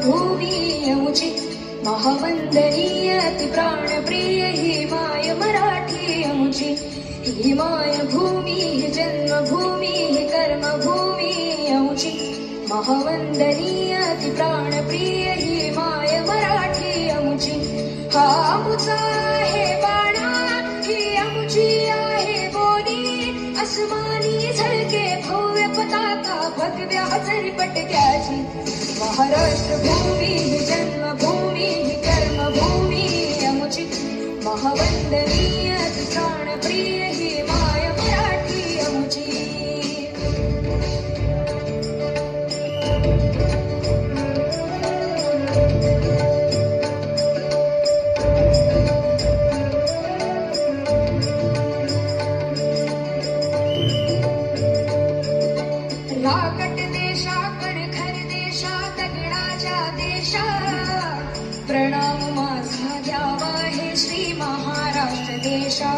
जन्मभूमी अमुची महावंदनीय अति प्राणप्रिय ही माय मराठी अमुची ही माय भूमी ही जन्मभूमी ही कर्मभूमी अमुची महावंदनीय अति प्राणप्रिय ही माय मराठी अमुची हा अमुचा आहे बाणा ही अमुची आहे बोली अस्मानी झळके भव्य पताका भगव्या झरपटक्याची महाराष्ट्र भूमी ही जन्मभूमी ही कर्मभूमी अमुची महावंदनीय अति प्राणप्रिय ही माय मराठी अमुची राकट देशा कणखर देशा दगडाच्या देशा प्रणाम माझा द्यावा हे श्री महाराष्ट्र देशा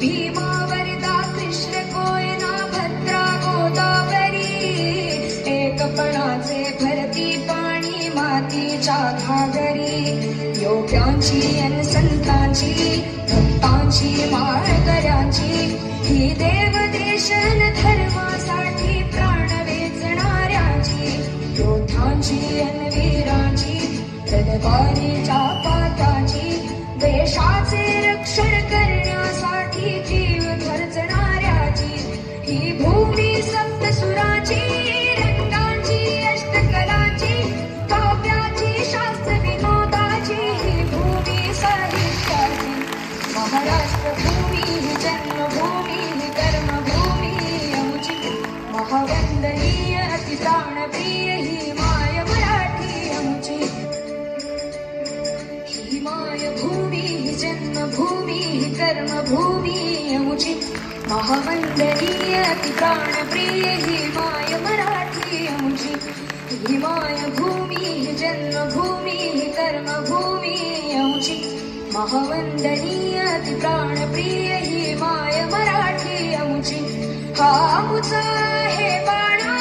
भीमा वरदा कृष्ण कोयना भद्रा गोदावरी एकपणाचे भरती पाणी मातीच्या घागरी योग्यांची अन संतांची भक्तांची माळकऱ्यांची ही देव देशन धर्मासाठी प्राण वेचणाऱ्यांची योद्धांची अन वीरांची तलवारीच्या पाटाची देशाचे रक्षण करण्यासाठी जीव खर्चणाऱ्याची ही भूमी सप्तसुराची रंगांची अष्टकलाची काव्याची शास्त्र विनोदाची ही भूमी साहित्याची महाराष्ट्र भूमी ही जन्मभूमी ही कर्मभूमी अमुची महावंदनीय अति प्राणप्रिय ही माय मराठी अमुची ही माय भूमी ही जन्मभूमी ही कर्मभूमी अमुची महावंदनीय अति प्राणप्रिय ही माय मराठी अमुची ही माय भूमी ही जन्मभूमी ही कर्मभूमी अमुची महावंदनीय अति प्राणप्रिय ही माय मराठी अमुची हा अमुचा आहे बाणा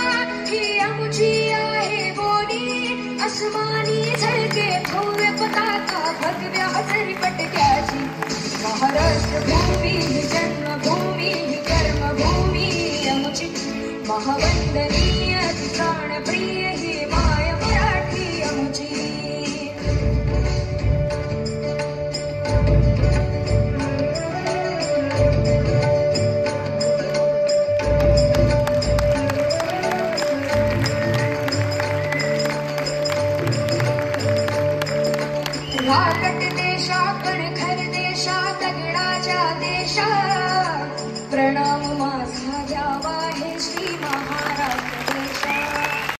ही अमुची आहे बोली अस्मानी झळके भव्य पताका भगव्या झरपटक्याची महाराष्ट्र भूमी ही जन्मभूमी ही कर्मभूमी अमुची महावंदनीय अति प्राणप्रिय ही माय मराठी अमुची राकट देशा कणखर देशा दगडाच्या देशा